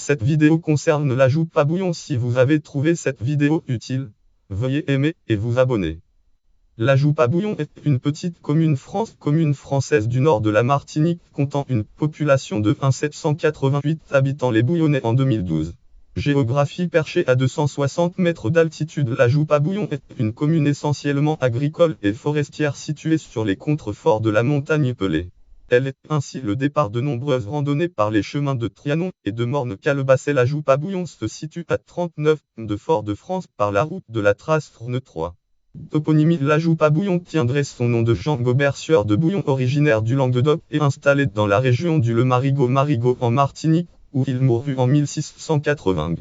Cette vidéo concerne la Joupa Bouillon. Si vous avez trouvé cette vidéo utile, veuillez aimer et vous abonner. La Joupa Bouillon est une petite commune française du nord de la Martinique, comptant une population de 1788 habitants. Les Bouillonnais en 2012. Géographie: perchée à 260 mètres d'altitude, la Joupa Bouillon est une commune essentiellement agricole et forestière située sur les contreforts de la montagne Pelée. Elle est ainsi le départ de nombreuses randonnées par les chemins de Trianon et de Morne-Calebasset. La Joupa Bouillon se situe à 39 de Fort-de-France par la route de la Trace Fourne 3. Toponymie: la Joupa Bouillon tiendrait son nom de Jean Gobert Sieur de Bouillon, originaire du Languedoc et installé dans la région du Le Marigot en Martinique, où il mourut en 1680.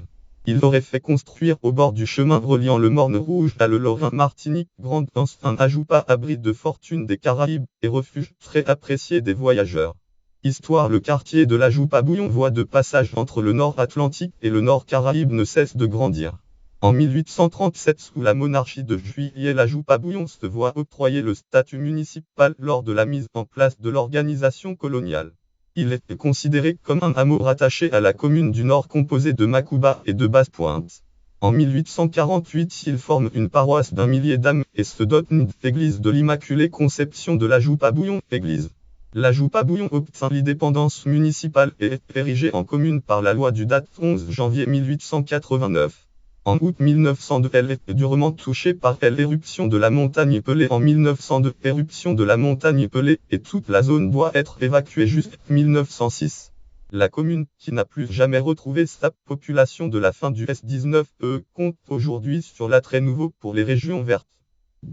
Il aurait fait construire au bord du chemin reliant le Morne Rouge à le Lorrain Martinique Grande Anse un Joupa, abri de fortune des Caraïbes et refuge très apprécié des voyageurs. Histoire: le quartier de la Joupa Bouillon, voie de passage entre le nord Atlantique et le nord Caraïbe, ne cesse de grandir. En 1837, sous la monarchie de Juillet, la Joupa Bouillon se voit octroyer le statut municipal lors de la mise en place de l'organisation coloniale. Il est considéré comme un hameau rattaché à la commune du Nord composée de Macouba et de Basse-Pointe. En 1848, il forme une paroisse d'1 millier d'âmes et se dote d'une église de l'Immaculée Conception de la Joupa Bouillon. Église. La Joupa Bouillon obtint l'indépendance municipale et est érigée en commune par la loi du date 11 janvier 1889. En août 1902, elle est durement touchée par l'éruption de la montagne Pelée. En 1902, éruption de la montagne Pelée, et toute la zone doit être évacuée jusqu'en 1906. La commune, qui n'a plus jamais retrouvé sa population de la fin du S19, compte aujourd'hui sur l'attrait nouveau pour les régions vertes.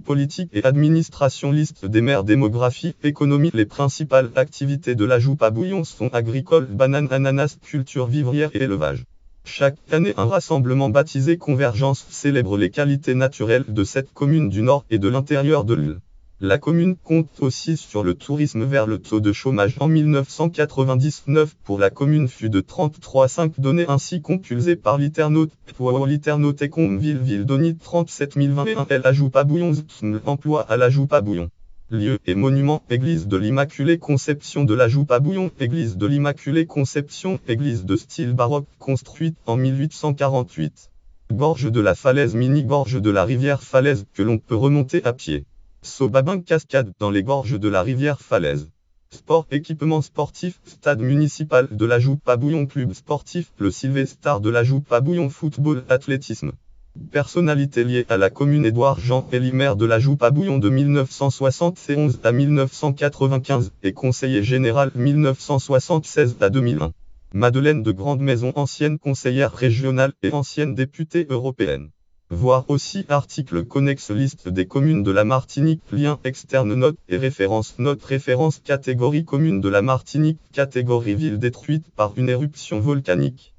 Politique et administration: liste des maires. Démographie, économie. Les principales activités de la Joupa Bouillon sont agricoles, bananes, ananas, culture vivrière et élevage. Chaque année, un rassemblement baptisé Convergence célèbre les qualités naturelles de cette commune du nord et de l'intérieur de l'île. La commune compte aussi sur le tourisme vert. Le taux de chômage en 1999 pour la commune fut de 33,5, données ainsi compulsées par l'Internaute Ville Donny 37021. La Joupa Bouillon. Emploi à la Joupa Bouillon. Lieu et monument: église de l'Immaculée Conception de la Joupa Bouillon. Église de l'Immaculée Conception, église de style baroque construite en 1848. Gorge de la Falaise, mini-gorge de la rivière Falaise que l'on peut remonter à pied. Saut-Babin, cascade dans les gorges de la rivière Falaise. Sport, équipement sportif, stade municipal de la Joupa Bouillon, club sportif, le Sylvestar de la Joupa Bouillon, football, athlétisme. Personnalité liée à la commune: Édouard-Jean Elie, maire de la Joupa Bouillon de 1971 à 1995 et conseiller général 1976 à 2001. Madeleine de Grande-Maison, ancienne conseillère régionale et ancienne députée européenne. Voir aussi article connexe: liste des communes de la Martinique, lien externe, note et référence. Note référence: catégorie commune de la Martinique, catégorie ville détruite par une éruption volcanique.